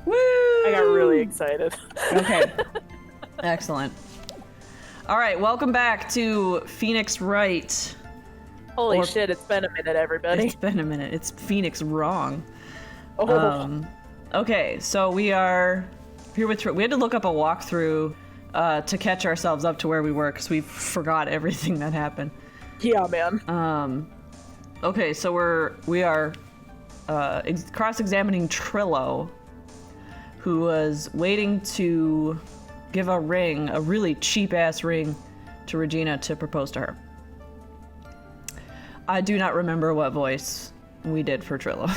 Woo! I got really excited. Okay. Excellent. All right, welcome back to Phoenix Wright. Holy shit, it's been a minute, everybody. It's been a minute. It's Phoenix Wrong. Oh. Okay, so we are here with... We had to look up a walkthrough to catch ourselves up to where we were because we forgot everything that happened. Yeah, man. Okay, so we are cross-examining Trillo, who was waiting to give a ring, a really cheap-ass ring, to Regina to propose to her. I do not remember what voice we did for Trillo.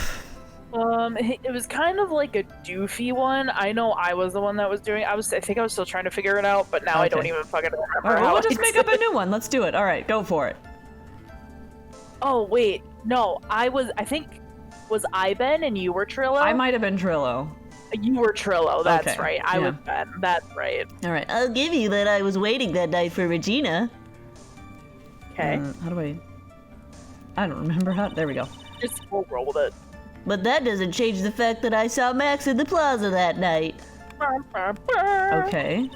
It was kind of like a doofy one. I know I was the one that was doing it. I think I was still trying to figure it out, but now I don't even fucking remember. All right, well, we'll just make up a new one. Let's do it. All right, go for it. Oh, wait. No, was I Ben and you were Trillo? I might have been Trillo. You were Trillo, that's okay. right. I was Ben, that's right. All right, I'll give you that I was waiting that night for Regina. Okay. How do I don't remember how... There we go. Just roll with it. But that doesn't change the fact that I saw Max in the plaza that night. Okay.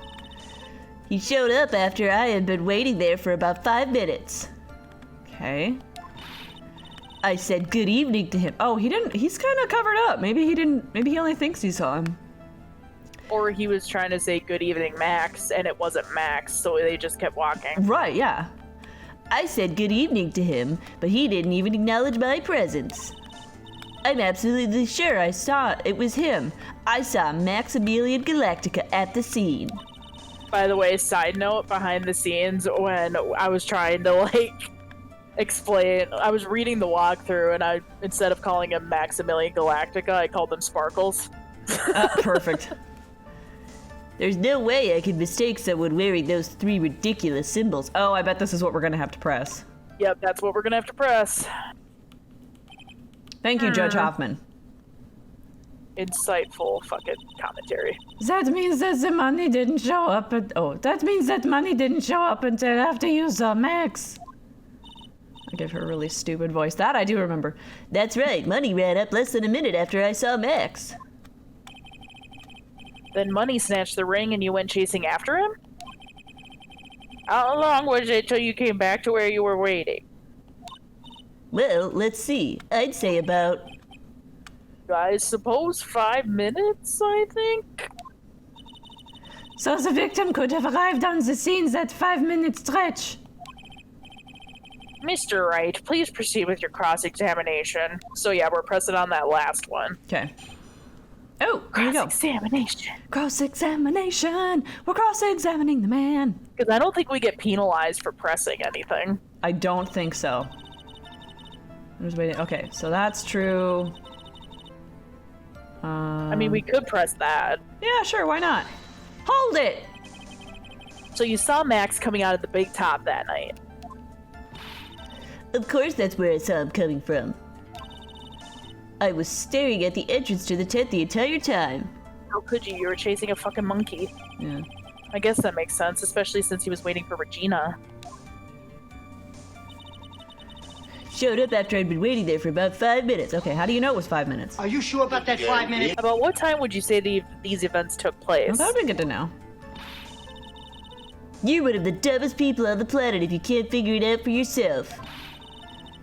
He showed up after I had been waiting there for about 5 minutes. Okay. I said good evening to him. Oh, he didn't... He's kind of covered up. Maybe he didn't... Maybe he only thinks he saw him. Or he was trying to say good evening, Max, and it wasn't Max, so they just kept walking. Right, yeah. I said good evening to him, but he didn't even acknowledge my presence. I'm absolutely sure I saw it was him. I saw Maximilian Galactica at the scene. By the way, side note, behind the scenes, when I was trying to, explain, I was reading the walkthrough, and instead of calling him Maximilian Galactica, I called him Sparkles. Perfect. There's no way I could mistake someone wearing those 3 ridiculous symbols. Oh, I bet this is what we're gonna have to press. Yep, that's what we're gonna have to press. Thank you, Judge Hoffman. Insightful fucking commentary. That means that the money didn't show up that means that money didn't show up until after you saw Max. I give her a really stupid voice. That I do remember. That's right, money ran up less than a minute after I saw Max. Then Money snatched the ring and you went chasing after him? How long was it till you came back to where you were waiting? Well, let's see. I'd say about... I suppose 5 minutes, I think? So the victim could have arrived on the scene that 5-minute stretch. Mr. Wright, please proceed with your cross-examination. So yeah, we're pressing on that last one. Okay. Oh, here we go. Cross-examination. Cross-examination. We're cross-examining the man. Because I don't think we get penalized for pressing anything. I don't think so. I'm just waiting. Okay, so that's true. I mean, we could press that. Yeah, sure, why not? Hold it! So you saw Max coming out of the big top that night. Of course that's where I saw him coming from. I was staring at the entrance to the tent the entire time. How could you? You were chasing a fucking monkey. Yeah. I guess that makes sense, especially since he was waiting for Regina. Showed up after I'd been waiting there for about 5 minutes. Okay, how do you know it was 5 minutes? Are you sure about that 5 minutes? About what time would you say these events took place? Well, that would be good to know. You're one of the dumbest people on the planet if you can't figure it out for yourself.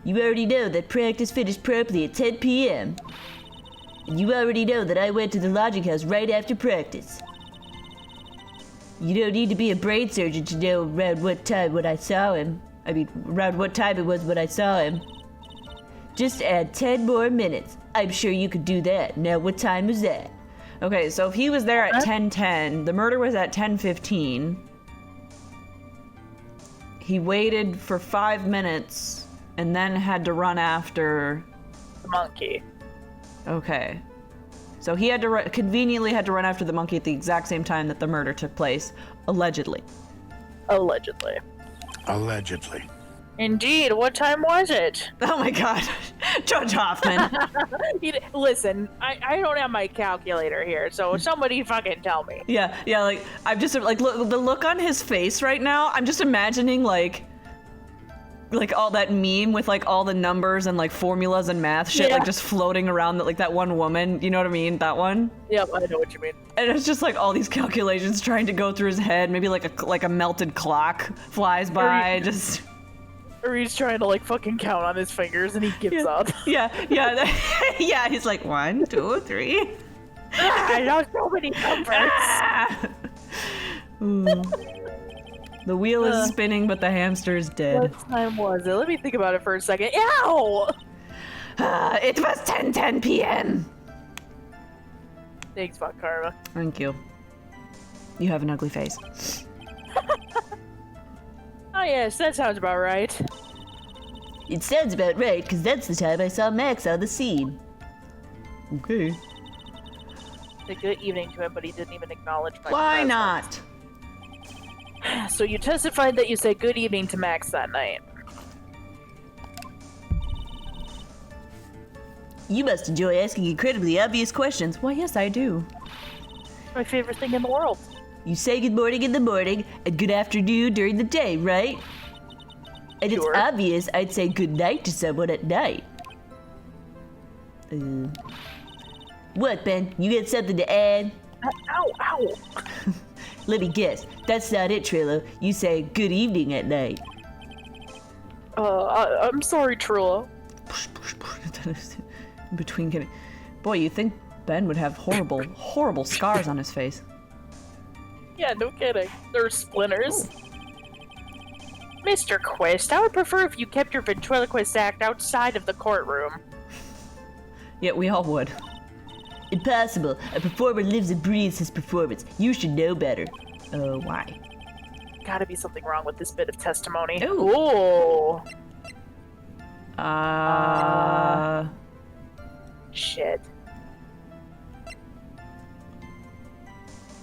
You already know that practice finished promptly at 10 p.m. And you already know that I went to the lodging house right after practice. You don't need to be a brain surgeon to know around what time when I saw him. I mean, around what time it was when I saw him. Just add 10 more minutes. I'm sure you could do that. Now, what time was that? Okay, so if he was there at 10:10, the murder was at 10:15. He waited for 5 minutes and then had to run after the monkey. Okay. So he had to conveniently had to run after the monkey at the exact same time that the murder took place, allegedly. Allegedly. Allegedly. Indeed. What time was it? Oh my God, Judge Hoffman. Listen, I don't have my calculator here, so somebody fucking tell me. Yeah, like I'm just like the look on his face right now. I'm just imagining like like all that meme with like all the numbers and like formulas and math shit like just floating around that like that one woman, you know what I mean? That one? Yep, I know what you mean. And it's just like all these calculations trying to go through his head. Maybe like a melted clock flies by. Or he's trying to like fucking count on his fingers and he gives up. Yeah. Yeah, he's like 1, 2, 3. I know so many numbers. The wheel is spinning, but the hamster is dead. What time was it? Let me think about it for a second. Ow! It was 10:10 p.m. Thanks, Von Karma. Thank you. You have an ugly face. Oh yes, that sounds about right. It sounds about right, because that's the time I saw Max on the scene. Okay. A good evening to him, but he didn't even acknowledge my Why presence. not? So you testified that you said good evening to Max that night. You must enjoy asking incredibly obvious questions. Why, yes, I do. My favorite thing in the world. You say good morning in the morning and good afternoon during the day, right? And Sure. it's obvious I'd say good night to someone at night. What, Ben? You got something to add? Ow! Let me guess. That's not it, Trillo. You say good evening at night. I'm sorry, Trillo. In between getting... Boy, you think Ben would have horrible, horrible scars on his face. Yeah, no kidding. They're splinters. Mr. Quist, I would prefer if you kept your ventriloquist act outside of the courtroom. Yeah, we all would. Impossible. A performer lives and breathes his performance. You should know better. Why? Gotta be something wrong with this bit of testimony. Ooh. Shit.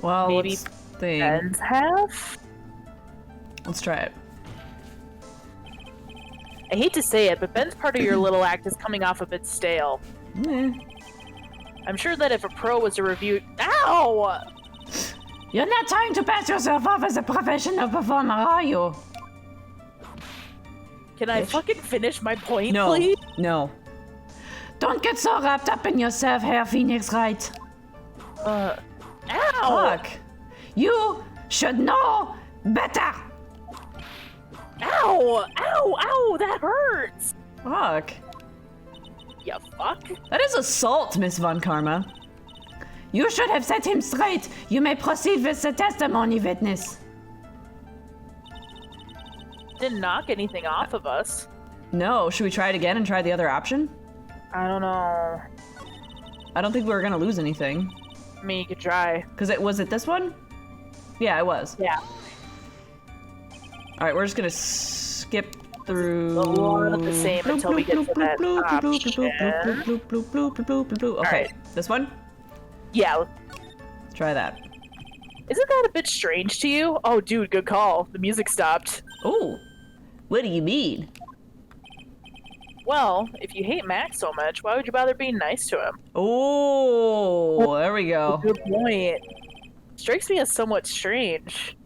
Well, Maybe let's think. Ben's half? Let's try it. I hate to say it, but Ben's part of your little act is coming off a bit stale. I'm sure that if a pro was to review— Ow! You're not trying to pass yourself off as a professional performer, are you? Can I fucking finish my point, No. please? No. Don't get so wrapped up in yourself, Herr Phoenix Wright. Ow! Fuck. You should know better. Ow! Ow! Ow! That hurts! Fuck. You fuck? That is assault, Miss Von Karma. You should have set him straight. You may proceed with the testimony, witness. Didn't knock anything off of us. No, should we try it again and try the other option? I don't know. I don't think we were gonna lose anything. I mean, you could try. Was it this one? Yeah, it was. Yeah. Alright, we're just gonna skip through... A lot of the same until we get to that option. Okay, Alright. this one? Yeah. Let's try that. Isn't that a bit strange to you? Oh, dude, good call. The music stopped. Oh, what do you mean? Well, if you hate Max so much, why would you bother being nice to him? Oh, there we go. Good point. Strikes me as somewhat strange.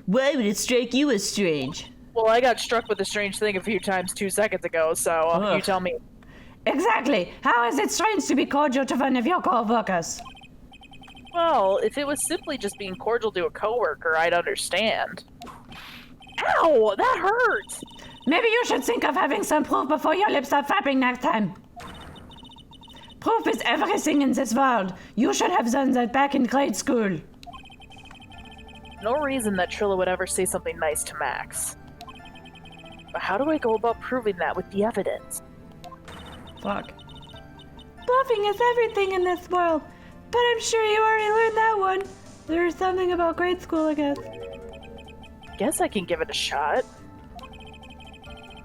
Why would it strike you as strange? Well, I got struck with a strange thing a few times 2 seconds ago, so you tell me. Exactly. How is it strange to be cordial to one of your co-workers? Well, if it was simply just being cordial to a coworker, I'd understand. Ow! That hurt! Maybe you should think of having some proof before your lips start flapping next time. Proof is everything in this world. You should have done that back in grade school. No reason that Trilla would ever say something nice to Max. But how do I go about proving that with the evidence? Fuck. Bluffing is everything in this world. But I'm sure you already learned that one. There's something about grade school, I guess. Guess I can give it a shot.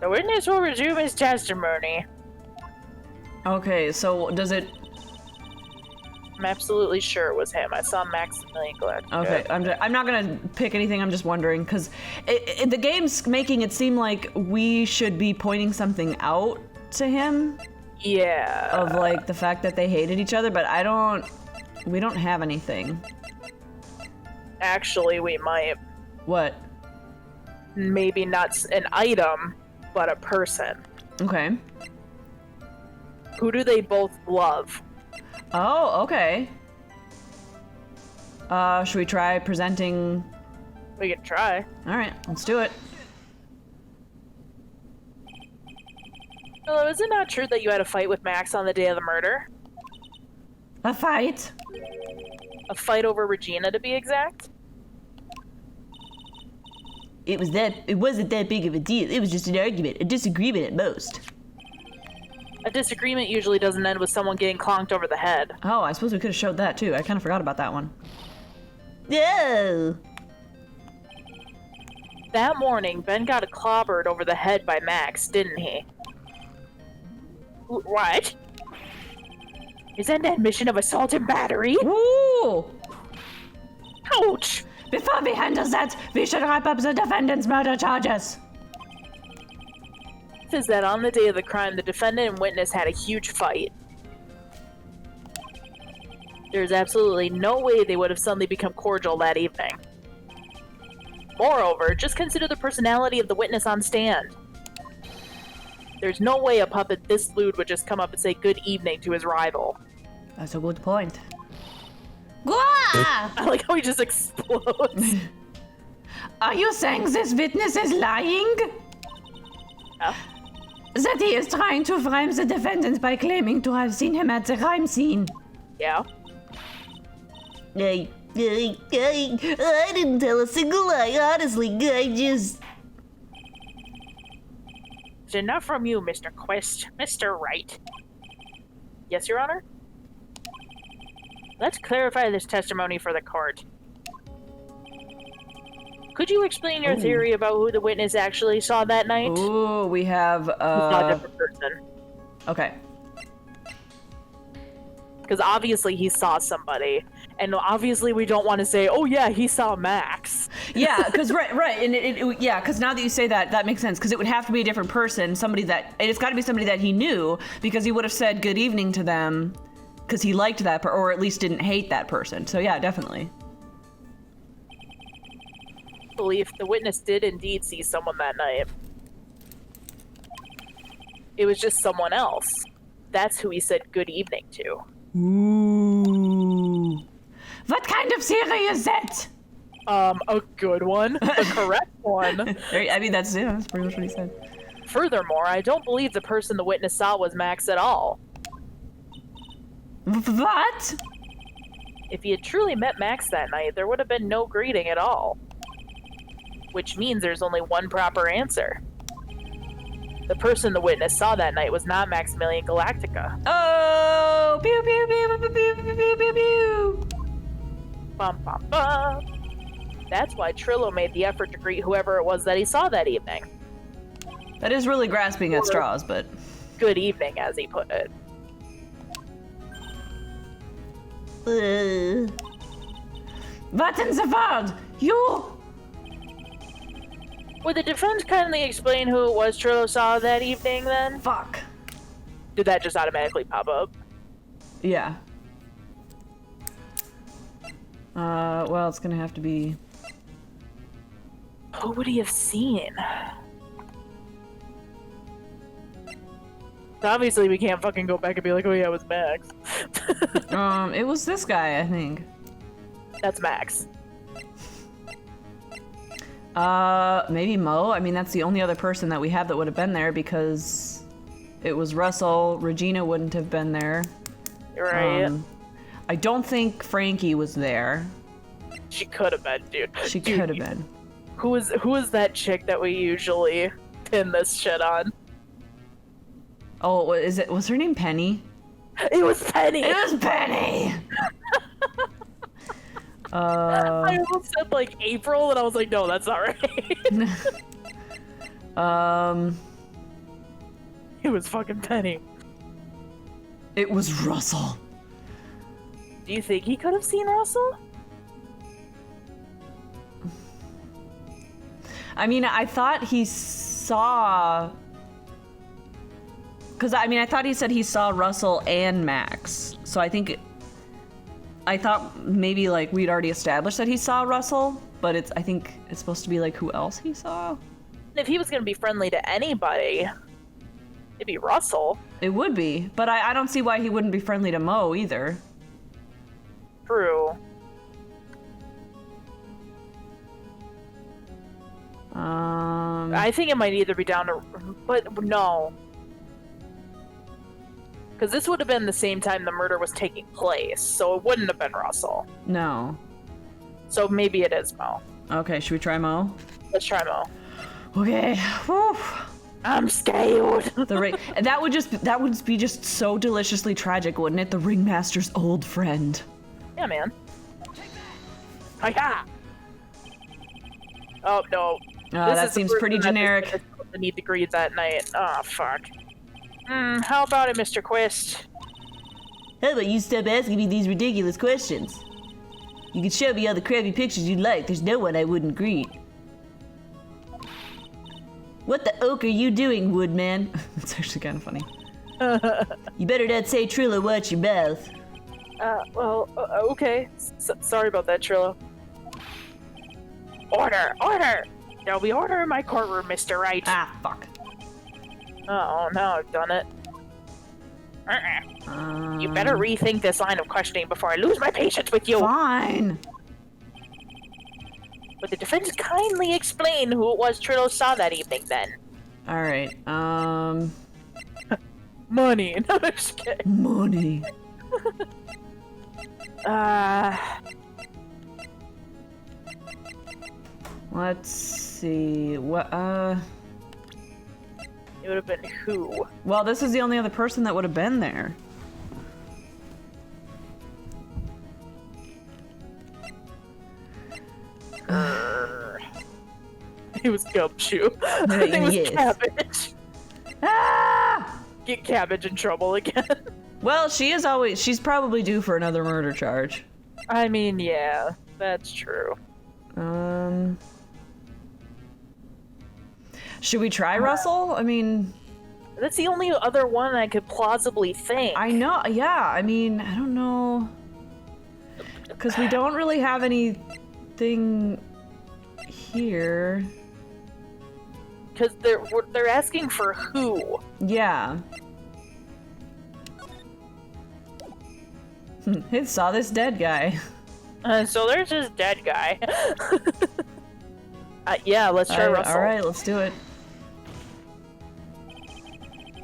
The witness will resume his testimony. Okay, so does it... I'm absolutely sure it was him. I saw Maximilian Galactica. Okay, I'm not gonna pick anything, I'm just wondering, because the game's making it seem like we should be pointing something out to him. Yeah. Of, like, the fact that they hated each other, but we don't have anything. Actually, we might. What? maybe not an item, but a person. Okay. Who do they both love? Oh, okay. Should we try presenting? We can try. All right, let's do it. Hello, is it not true that you had a fight with Max on the day of the murder? A fight? A fight over Regina, to be exact? It wasn't that big of a deal. It was just an argument, a disagreement at most. A disagreement usually doesn't end with someone getting clonked over the head. Oh, I suppose we could have showed that too. I kind of forgot about that one. No! That morning, Ben got clobbered over the head by Max, didn't he? What? Is that an admission of assault and battery? Ooh! Ouch! Before we handle that, we should wrap up the defendant's murder charges. Says that on the day of the crime, the defendant and witness had a huge fight. There's absolutely no way they would have suddenly become cordial that evening. Moreover, just consider the personality of the witness on stand. There's no way a puppet this lewd would just come up and say good evening to his rival. That's a good point. Gah! I like how he just explodes. Are you saying this witness is lying? Yeah. That he is trying to frame the defendant by claiming to have seen him at the crime scene? Yeah. I didn't tell a single lie, honestly. I just... It's enough from you, Mr. Quest. Mr. Wright. Yes, Your Honor? Let's clarify this testimony for the court. Could you explain your theory about who the witness actually saw that night? Ooh, we have, He saw a different person. Okay. Because obviously he saw somebody. And obviously we don't want to say, oh yeah, he saw Max. Yeah, because right, and yeah, because now that you say that, that makes sense. Because it would have to be a different person, somebody that, and it's got to be somebody that he knew, because he would have said good evening to them, because he liked that, or at least didn't hate that person. So yeah, definitely. Belief the witness did indeed see someone that night. It was just someone else. That's who he said good evening to. Ooh. What kind of theory is that? A good one. The correct one. I mean, that's pretty much what he said. Furthermore, I don't believe the person the witness saw was Max at all. What? If he had truly met Max that night, there would have been no greeting at all. Which means there's only one proper answer. The person the witness saw that night was not Maximilian Galactica. Oh! Pew pew pew pew pew pew pew pew pew. Bum bum bum. That's why Trillo made the effort to greet whoever it was that he saw that evening. That is really grasping at straws, but... Good evening, as he put it. What in the world? You... Would the defense kindly explain who it was Trillo saw that evening, then? Fuck. Did that just automatically pop up? Yeah. Well, it's gonna have to be... Who would he have seen? Obviously, we can't fucking go back and be like, oh yeah, it was Max. It was this guy, I think. That's Max. Maybe Mo? I mean, that's the only other person that we have that would have been there, because it was Russell. Regina wouldn't have been there. Right. I don't think Frankie was there. She could have been, dude. She could have been. Who is that chick that we usually pin this shit on? Oh, was her name Penny? It was Penny! It was Penny! I almost said like April, and I was like, no, that's not right. It was fucking Penny. It was Russell. Do you think he could have seen Russell? I mean, I thought he saw... Because, I mean, I thought he said he saw Russell and Max. So I think... I thought maybe, like, we'd already established that he saw Russell. but I think it's supposed to be like who else he saw. If he was going to be friendly to anybody, it'd be Russell. It would be, but I don't see why he wouldn't be friendly to Mo either. True. I think it might either be down to, but no. Because this would have been the same time the murder was taking place, so it wouldn't have been Russell. No. So maybe it is Mo. Okay, should we try Mo? Let's try Mo. Okay. Whew. I'm scared. The ring. That would be just so deliciously tragic, wouldn't it? The ringmaster's old friend. Yeah, man. Hi-ha! Oh, no. That seems pretty generic. I need to greet that night. Oh, fuck. How about it, Mr. Quist? How about you stop asking me these ridiculous questions? You can show me all the crappy pictures you'd like. There's no one I wouldn't greet. What the oak are you doing, Woodman? That's actually kind of funny. You better not say Trillo, watch your mouth. Okay. Sorry about that, Trillo. Order! Order! There'll be order in my courtroom, Mr. Wright. Ah, fuck. Oh, now I've done it. You better rethink this line of questioning before I lose my patience with you. Fine. Would the defense kindly explain who it was Trillo saw that evening, then? All right. Money. No, I'm just kidding. Money. Let's see. What? It would have been who? Well, this is the only other person that would have been there. It was Gumshoe. It was Yes. Cabbage. Ah! Get Cabbage in trouble again. Well, she's probably due for another murder charge. I mean, yeah, that's true. Should we try Russell? I mean, That's the only other one I could plausibly think. I know, yeah, I mean, I don't know. Because we don't really have anything here. Because they're asking for who. Yeah. He saw this dead guy. So there's this dead guy. Yeah, let's try Russell. Alright, let's do it.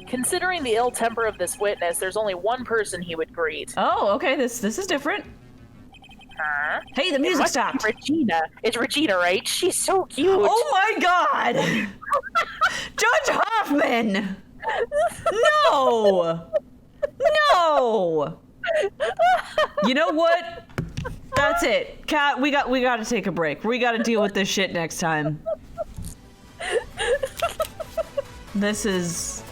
Considering the ill temper of this witness, there's only one person he would greet. Oh, okay, this is different. Huh? Hey, the music stopped. Regina. It's Regina, right? She's so cute. Oh my god! Judge Hoffman! No! No! You know what? That's it. Kat, we got to take a break. We got to deal with this shit next time. This is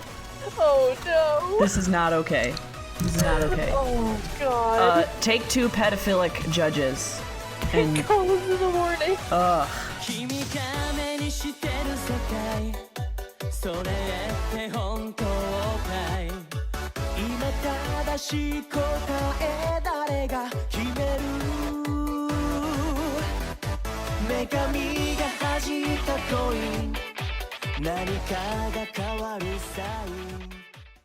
not okay. This is not okay. Oh god. Take 2 pedophilic judges. And Calls in the morning. ugh. 君が目にしてる世界それって本当かい今正しい答え誰が決める女神が弾いたコイン何かが変わるサイン